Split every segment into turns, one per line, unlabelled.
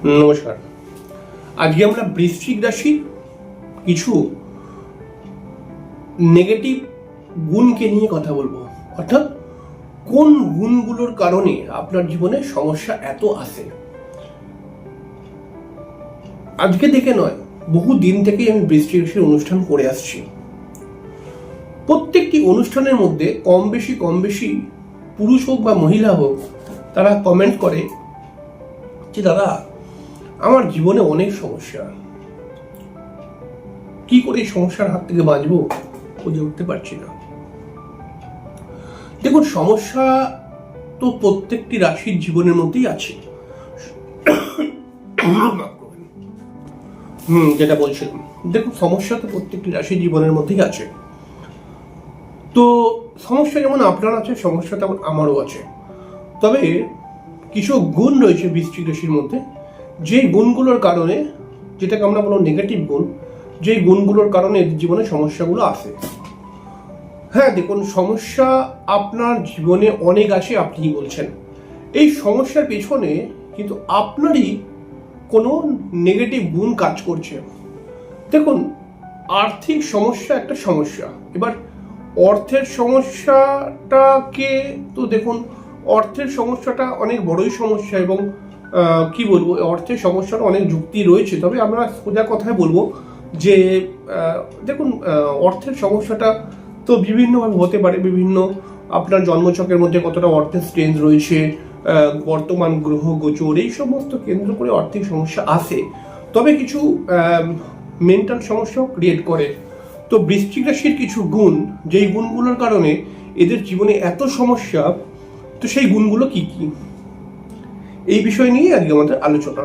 নমস্কার। আজকে আমরা বৃশ্চিক রাশির কিছু নেগেটিভ গুণকে নিয়ে কথা বলবো, অর্থাৎ কোন গুণগুলোর কারণে আপনার জীবনে সমস্যা এত আসে। আজকে থেকে নয়, বহু দিন থেকেই আমি বৃশ্চিক রাশির অনুষ্ঠান করে আসছি। প্রত্যেকটি অনুষ্ঠানের মধ্যে কম বেশি পুরুষ হোক বা মহিলা হোক, তারা কমেন্ট করে যে দাদা, আমার জীবনে অনেক সমস্যা, কি করে এই সমস্যার হাত থেকে বাঁচবো বুঝে উঠতে পারছি না। দেখুন, সমস্যা তো প্রত্যেকটি রাশির জীবনের মধ্যেই আছে। যেটা বলছিলাম, দেখুন, সমস্যা তো প্রত্যেকটি রাশির জীবনের মধ্যেই আছে। তো সমস্যা যেমন আপনার আছে, সমস্যা তেমন আমারও আছে। তবে কিছু গুণ রয়েছে বৃশ্চিক রাশির মধ্যে, যে গুণগুলোর কারণে, যেটাকে আমরা বলবো নেগেটিভ গুণ, যে গুণগুলোর কারণে জীবনে সমস্যাগুলো আসে। হ্যাঁ, দেখুন, সমস্যা আপনার জীবনে অনেক আছে, আপনি বলছেন। এই সমস্যার পেছনে কিন্তু আপনারই কোনো নেগেটিভ গুণ কাজ করছে। দেখুন, আর্থিক সমস্যা একটা সমস্যা। এবার অর্থের সমস্যাটাকে তো দেখুন, অর্থের সমস্যাটা অনেক বড়ই সমস্যা, এবং কি বলবো, অর্থের সমস্যার অনেক যুক্তি রয়েছে। তবে আমরা সোজা কথায় বলবো যে দেখুন, অর্থের সমস্যাটা তো বিভিন্নভাবে হতে পারে। বিভিন্ন আপনার জন্মছকের মধ্যে কতটা অর্থের স্ট্রেঞ্জ রয়েছে, বর্তমান গ্রহ গোচর, এই সমস্ত কেন্দ্র করে আর্থিক সমস্যা আসে। তবে কিছু মেন্টাল সমস্যাও ক্রিয়েট করে। তো বৃশ্চিক রাশির কিছু গুণ, যেই গুণগুলোর কারণে এদের জীবনে এত সমস্যা, তো সেই গুণগুলো কি কি, এই বিষয় নিয়ে আজকে আমাদের আলোচনা।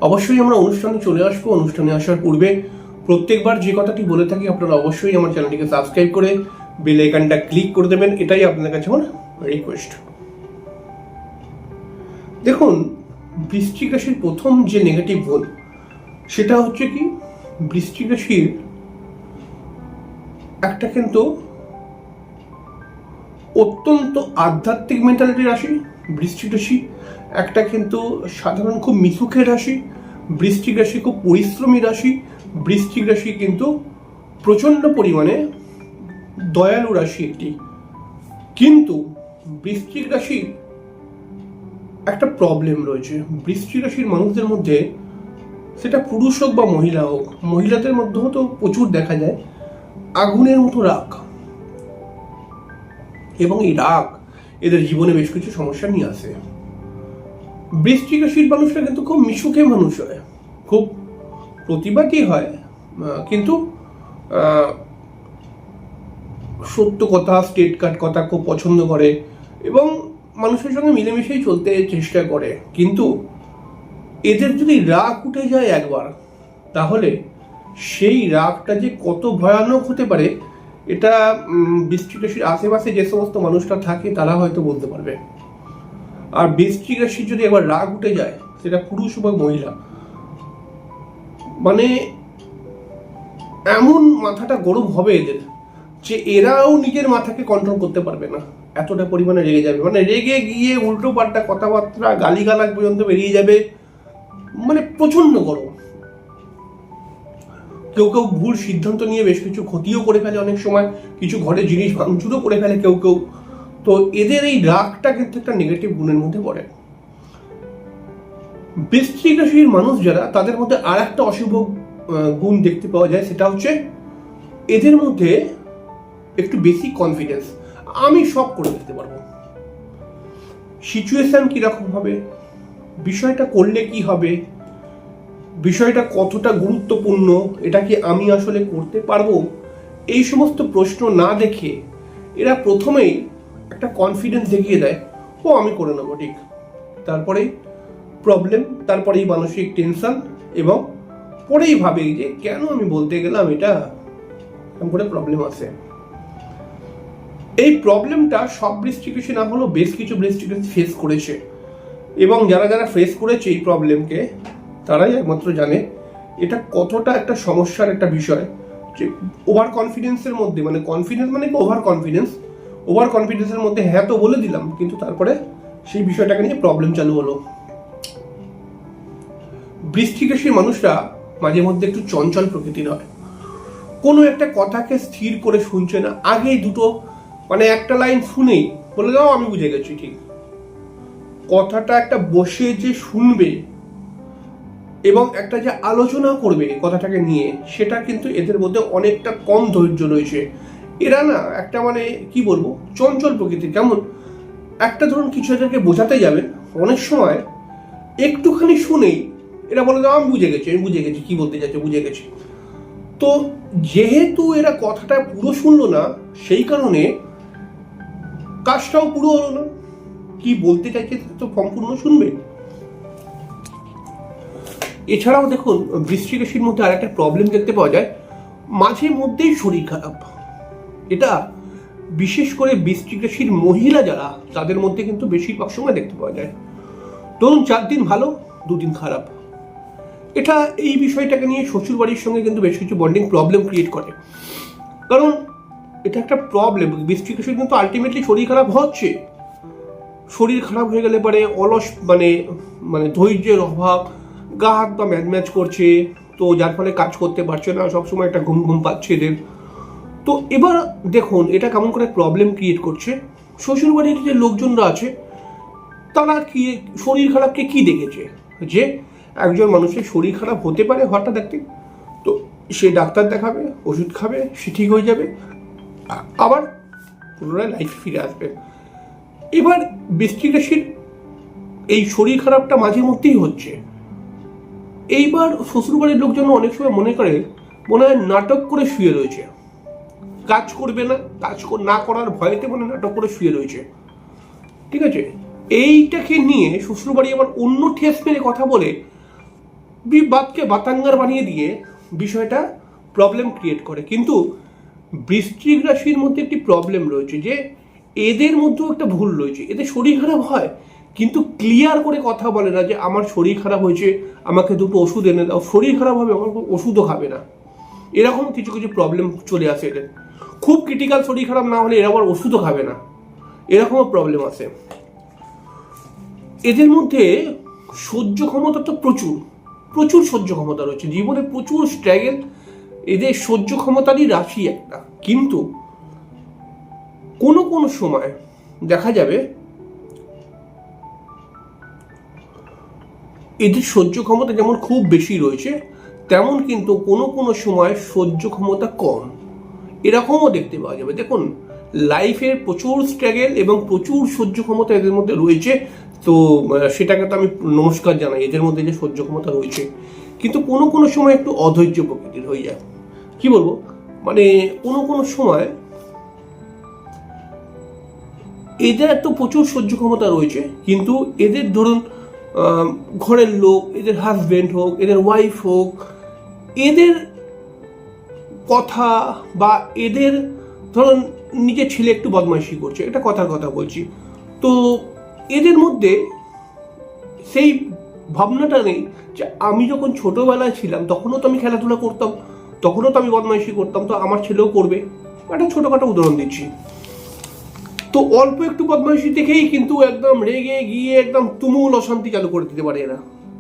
অবশ্যই আমরা অনুষ্ঠানে চলে আসবো। অনুষ্ঠানে আসার পূর্বে প্রত্যেকবার যে কথাটি বলে থাকি, আপনারা অবশ্যই আমার চ্যানেলটিকে সাবস্ক্রাইব করে বেল আইকনটা ক্লিক করে দেবেন, এটাই আপনাদের কাছে আমার রিকোয়েস্ট। দেখুন, বৃশ্চিক রাশির প্রথম যে নেগেটিভ গুণ, সেটা হচ্ছে কি, বৃশ্চিক রাশির একটা কিন্তু অত্যন্ত আধ্যাত্মিক মেন্টালিটি রাশি। বৃশ্চিক রাশি একটা কিন্তু সাধারণ খুব মিশুকের রাশি। বৃশ্চিক রাশি খুব পরিশ্রমী রাশি। বৃশ্চিক রাশি কিন্তু প্রচন্ড পরিমাণে দয়ালু রাশি একটি। কিন্তু বৃশ্চিক রাশির একটা প্রবলেম রয়েছে। বৃশ্চিক রাশির মানুষদের মধ্যে, সেটা পুরুষ হোক বা মহিলা হোক, মহিলাদের মধ্যেও তো প্রচুর দেখা যায় আগুনের মতো রাগ, এবং এই রাগ এদের জীবনে বেশ কিছু সমস্যা নিয়ে আসে। বৃশ্চিক রাশির মানুষরা কিন্তু খুব মিশুকে মানুষ হয়, খুব প্রতিবাদী হয়, কিন্তু সত্য কথা, স্টেট কাট কথা খুব পছন্দ করে, এবং মানুষের সঙ্গে মিলেমিশেই চলতে চেষ্টা করে। কিন্তু এদের যদি রাগ উঠে যায় একবার, তাহলে সেই রাগটা যে কত ভয়ানক হতে পারে, এটা বৃশ্চিক রাশির আশেপাশে যে সমস্ত মানুষরা থাকে তারা হয়তো বলতে পারবে। আর বৃশ্চিক রাশির যদি একবার রাগ উঠে যায়, সেটা পুরুষ বা মহিলা, মানে এমন মাথাটা গরম হবে এদের, যে এরাও নিজের মাথাকে কন্ট্রোল করতে পারবে না, এতটা পরিমাণে রেগে যাবে। মানে রেগে গিয়ে উল্টো পাল্টা কথাবার্তা, গালিগালাজ পর্যন্ত বেরিয়ে যাবে, মানে প্রচন্ড গরম। কেউ কেউ ভুল সিদ্ধান্ত নিয়ে বেশ কিছু ক্ষতিও করে ফেলে, অনেক সময় কিছু ঘরে জিনিস ভাঙচুরও করে ফেলে কেউ কেউ। তো এদের এই রাগটা কিন্তু একটা নেগেটিভ গুণের মধ্যে পড়ে। বৃশ্চিক রাশির মানুষ যারা, তাদের মধ্যে আর একটা অশুভ গুণ দেখতে পাওয়া যায়, সেটা হচ্ছে এদের মধ্যে একটু বেশি কনফিডেন্স। আমি সব করে দিতে পারবো, সিচুয়েশন কিরকম হবে, বিষয়টা করলে কি হবে, বিষয়টা কতটা গুরুত্বপূর্ণ, এটা কি আমি আসলে করতে পারবো, এই সমস্ত প্রশ্ন না দেখে এরা প্রথমেই একটা কনফিডেন্স দেখিয়ে দেয়, ও আমি করে নেবো ঠিক। তারপরেই প্রবলেম, তারপরেই মানসিক টেনশন, এবং পরেই ভাবে যে কেন আমি বলতে গেলাম এটা, এরকম করে প্রবলেম আসে। এই প্রবলেমটা সব বৃশ্চিক রাশি না হলেও বেশ কিছু বৃশ্চিক রাশি ফেস করেছে, এবং যারা যারা ফেস করেছে এই প্রবলেমকে, তারাই একমাত্র জানে এটা কতটা একটা সমস্যার একটা বিষয়। যে ওভার কনফিডেন্সের মধ্যে, মানে কনফিডেন্স মানে ওভার কনফিডেন্সের মধ্যে হ্যাঁ তো বলে দিলাম, কিন্তু তারপরে সেই বিষয়টাকে নিয়ে প্রবলেম চালু হলো। বৃশ্চিক রাশির মানুষরা মাঝে মধ্যে একটু চঞ্চল প্রকৃতির হয়, কোনো একটা কথাকে স্থির করে শুনছে না, আগেই দুটো মানে একটা লাইন শুনেই বলে দাও আমি বুঝে গেছি, ঠিক কথাটা একটা বসে যে শুনবে এবং একটা যে আলোচনা করবে কথাটাকে নিয়ে, সেটা কিন্তু এদের মধ্যে অনেকটা কম ধৈর্য রয়েছে। এরা না একটা মানে কি বলবো চঞ্চল প্রকৃতির। কেমন একটা ধরুন কিছু এদেরকে বোঝাতে যাবেন, অনেক সময় একটুখানি শুনেই এরা বলে দাও আমি বুঝে গেছি কি বলতে চাইছে, বুঝে গেছি। তো যেহেতু এরা কথাটা পুরো শুনলো না, সেই কারণে কাজটাও পুরো হলো না। কি বলতে চাইছে তো সম্পূর্ণ শুনবে। এছাড়াও দেখুন বৃশ্চিক রাশির মধ্যে আর একটা প্রবলেম দেখতে পাওয়া যায়, মাঝে মধ্যেই শরীর খারাপ। এটা বিশেষ করে বৃশ্চিক রাশির মহিলা যারা, তাদের মধ্যে কিন্তু বেশিরভাগ সময় দেখতে পাওয়া যায়। ধরুন 4 দিন ভালো, 2 দিন খারাপ। এটা এই বিষয়টাকে নিয়ে শ্বশুর বাড়ির সঙ্গে কিন্তু বেশ কিছু বন্ডিং প্রবলেম ক্রিয়েট করে। কারণ এটা একটা প্রবলেম, বৃশ্চিক রাশির কিন্তু আলটিমেটলি শরীর খারাপ হচ্ছে। শরীর খারাপ হয়ে গেলে পরে অলস মানে মানে ধৈর্যের অভাব, গা হাত পা ম্যাচ করছে, তো যার ফলে কাজ করতে পারছে না, সবসময় একটা ঘুম পাচ্ছে এদের। তো এবার দেখুন এটা কেমন করে প্রবলেম ক্রিয়েট করছে। শ্বশুরবাড়ির যে লোকজনরা আছে তারা কি শরীর খারাপকে কি দেখেছে, যে একজন মানুষের শরীর খারাপ হতে পারে হঠাৎ দেখতে, তো সে ডাক্তার দেখাবে, ওষুধ খাবে, সে ঠিক হয়ে যাবে, আবার পুনরায় লাইফে ফিরে আসবে। এবার বৃশ্চিক রাশির এই শরীর খারাপটা মাঝে মধ্যেই হচ্ছে। এইবার শ্বশুরবাড়ির লোকজন অনেক সময় মনে হয় নাটক করে শুয়ে রয়েছে, কাজ করবে না, কাজ না করার ভয়েতে মনে নাটক করে শুয়ে রয়েছে, ঠিক আছে। এইটাকে নিয়ে শ্বশুরবাড়ি আবার অন্য ঠেস মেরে কথা বলে বাদকে বাতাঙ্গার বানিয়ে দিয়ে বিষয়টা প্রবলেম ক্রিয়েট করে। কিন্তু বৃশ্চিক রাশির মধ্যে একটি প্রবলেম রয়েছে, যে এদের মধ্যেও একটা ভুল রয়েছে। এদের শরীর খারাপ হয় কিন্তু ক্লিয়ার করে কথা বলে না যে আমার শরীর খারাপ হয়েছে, আমাকে 2টো ওষুধ এনে দাও। শরীর খারাপ হবে, আমার ওষুধও খাবে না। এরকম কিছু কিছু প্রবলেম চলে আসে এদের। খুব ক্রিটিক্যাল শরীর খারাপ না হলে এরা আবার ওষুধও খাবে না, এরকমও প্রবলেম আছে। এদের মধ্যে সহ্য ক্ষমতা তো প্রচুর সহ্য ক্ষমতা রয়েছে, জীবনে প্রচুর স্ট্রাগল, এদের সহ্য ক্ষমতারই রাশি একটা। কিন্তু কোনো সময় দেখা যাবে এদের সহ্য ক্ষমতা যেমন খুব বেশি রয়েছে, তেমন কিন্তু কোনো সময় সহ্য ক্ষমতা কম, এরকমও দেখতে পাওয়া যাবে। দেখুন লাইফের প্রচুর স্ট্রাগল এবং প্রচুর সহ্য ক্ষমতা এদের মধ্যে রয়েছে, তো সেটাকে তো আমি নমস্কার জানাই এদের মধ্যে যে সহ্য ক্ষমতা রয়েছে। কিন্তু কোনো সময় একটু অধৈর্য প্রকৃতির হয়ে যায়। কি বলবো মানে কোনো সময় এদের তো প্রচুর সহ্য ক্ষমতা রয়েছে, কিন্তু এদের ধরুন ঘরের লোক, এদের হাজবেন্ড হোক, এদের ওয়াইফ হোক, এদের কথা বা এদের ধরুন নিজের ছেলে একটু বদমাইশি করছে, এটা কথার কথা বলছি, তো এদের মধ্যে সেই ভাবনাটা নেই যে আমি যখন ছোটবেলায় ছিলাম তখনও তো আমি খেলাধুলা করতাম, তখনও তো আমি বদমাইশি করতাম, তো আমার ছেলেও করবে। একটা ছোটখাটো উদাহরণ দিচ্ছি। তো অল্প একটু বদমাইশি দেখেই কিন্তু একদম রেগে গিয়ে একদম তুমুল অশান্তি চালু করে দিতে পারে এরা।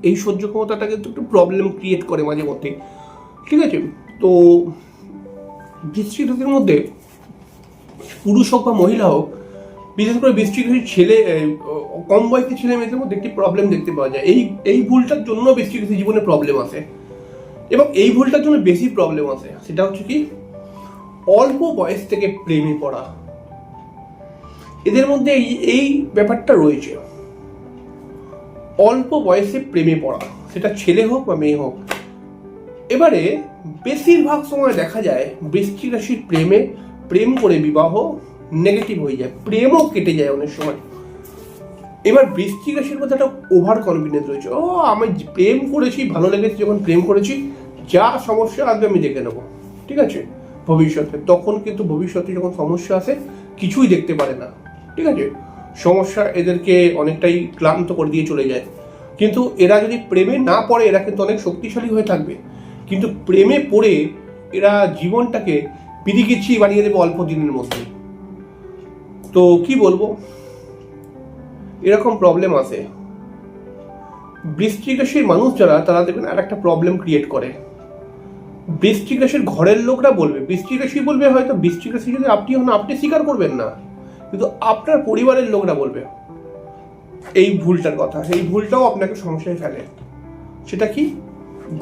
এই সহ্য ক্ষমতাটা কিন্তু একটু প্রবলেম ক্রিয়েট করে মাঝে মধ্যে, ঠিক আছে। তো বৃশ্চিক রাশির মধ্যে পুরুষ হোক বা মহিলা হোক, বিশেষ করে বৃশ্চিক রাশির ছেলে কম বয়সী ছেলে মেয়েদের মধ্যে একটি প্রবলেম দেখতে পাওয়া যায়। এই ভুলটার জন্য বৃশ্চিক রাশির জীবনে প্রবলেম আসে, এবং এই ভুলটার জন্য বেশি প্রবলেম আসে। সেটা হচ্ছে কি, অল্প বয়স থেকে প্রেমে পড়া। এদের মধ্যে এই ব্যাপারটা রয়েছে, অল্প বয়সে প্রেমে পড়া, সেটা ছেলে হোক বা মেয়ে হোক। এবারে বেশিরভাগ সময় দেখা যায় বৃশ্চিক রাশির প্রেম করে বিবাহ নেগেটিভ হয়ে যায়, প্রেমও কেটে যায় অনেক সময়। এবার বৃশ্চিক রাশির মধ্যে একটা ওভার কনফিডেন্স রয়েছে, আমি প্রেম করেছি, ভালো লেগেছে, যখন প্রেম করেছি যা সমস্যা আসবে আমি দেখে নেবো, ঠিক আছে ভবিষ্যতে। তখন কিন্তু ভবিষ্যতে যখন সমস্যা আসে কিছুই দেখতে পারে না, ঠিক আছে। সমস্যা এদেরকে অনেকটাই ক্লান্ত করে দিয়ে চলে যায়। কিন্তু এরা যদি প্রেমে না পড়ে এরা কিন্তু অনেক শক্তিশালী হয়ে থাকবে, কিন্তু প্রেমে পড়ে এরা জীবনটাকে পিরিকিচ্ছি বানিয়ে দেবে অল্প দিনের মধ্যে। তো কি বলবো, এরকম প্রবলেম আসে। বৃশ্চিক রাশির মানুষ যারা, তারা দেখবেন আর একটা প্রবলেম ক্রিয়েট করে। বৃশ্চিক রাশির ঘরের লোকরা বলবে, বৃশ্চিক রাশি বলবে হয়তো, বৃশ্চিক রাশি যদি আপনি হন আপনি স্বীকার করবেন না, কিন্তু আপনার পরিবারের লোকরা বলবে এই ভুলটার কথা। এই ভুলটাও আপনাকে সমস্যায় ফেলে। সেটা কি?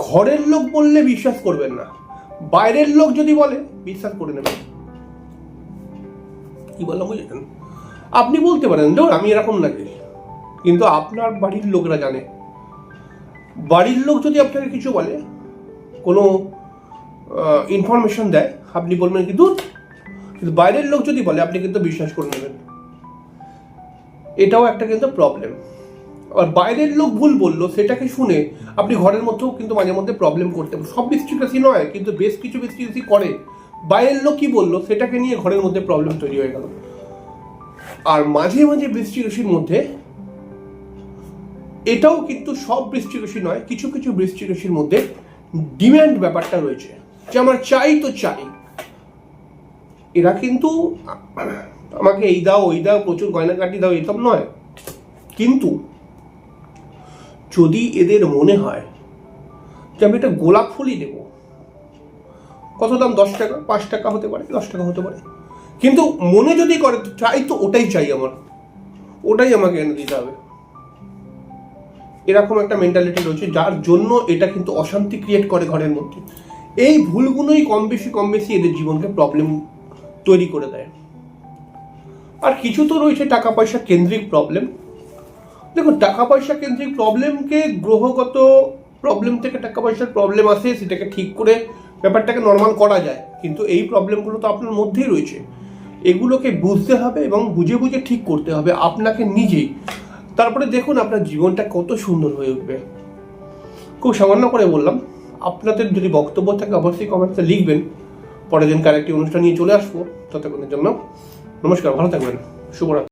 ঘরের লোক বললে বিশ্বাস করবেন না, বাইরের লোক যদি বলে বিশ্বাস করে নেবেন। কি বললাম বুঝলেন? আপনি বলতে পারেন ধর আমি এরকম নাকি, কিন্তু আপনার বাড়ির লোকরা জানে। বাড়ির লোক যদি আপনাকে কিছু বলে, কোনো ইনফরমেশন দেয়, আপনি বলবেন কি দূর, কিন্তু বাইরের লোক যদি বলে আপনি কিন্তু বিশ্বাস করে নেবেন। এটাও একটা কিন্তু প্রবলেম। আর বাইরের লোক ভুল বললো সেটাকে শুনে আপনি ঘরের মধ্যেও কিন্তু মাঝে মধ্যে প্রবলেম করতে পারেন। সব বৃশ্চিক রাশি নয়, কিন্তু বেশ কিছু বৃশ্চিক রাশি করে, বাইরের লোক কি বললো সেটাকে নিয়ে ঘরের মধ্যে প্রবলেম তৈরি হয়ে গেল। আর মাঝে মাঝে বৃশ্চিক রাশির মধ্যে, এটাও কিন্তু সব বৃশ্চিক রাশি নয়, কিছু কিছু বৃশ্চিক রাশির মধ্যে ডিম্যান্ড ব্যাপারটা রয়েছে, যে আমার চাই তো চাই। এরা কিন্তু আমাকে এই দাও ওই দাও, প্রচুর গয়নাকাটি দাও, এসব নয়। কিন্তু যদি এদের মনে হয় যে আমি একটা গোলাপ ফুলই দেবো, কত দাম? 10 টাকা, 5 টাকা হতে পারে, 10 টাকা হতে পারে, কিন্তু মনে যদি করে চাই তো ওটাই চাই, আমার ওটাই আমাকে এনে দিতে হবে, এরকম একটা মেন্টালিটি রয়েছে, যার জন্য এটা কিন্তু অশান্তি ক্রিয়েট করে ঘরের মধ্যে। এই ভুলগুলোই কম বেশি এদের জীবনকে প্রবলেম তৈরি করে দেয়। আর কিছু তো রয়েছে টাকা পয়সা কেন্দ্রিক প্রবলেম। দেখুন, টাকা পয়সা কেন্দ্রিক প্রবলেমকে, গ্রহগত প্রবলেম থেকে টাকা পয়সার প্রবলেম আসে, সেটাকে ঠিক করে ব্যাপারটাকে নর্মাল করা যায়, কিন্তু এই প্রবলেমগুলো তো আপনার মধ্যেই রয়েছে। এগুলোকে বুঝতে হবে এবং বুঝে বুঝে ঠিক করতে হবে আপনাকে নিজেই। তারপরে দেখুন আপনার জীবনটা কত সুন্দর হয়ে উঠবে। খুব সামান্য করে বললাম। আপনাদের যদি বক্তব্য থাকে অবশ্যই কমেন্টসে লিখবেন। পরের দিনকার একটি অনুষ্ঠান নিয়ে চলে আসবো। ততক্ষণের জন্য নমস্কার, ভালো থাকবেন, শুভরাত্রি।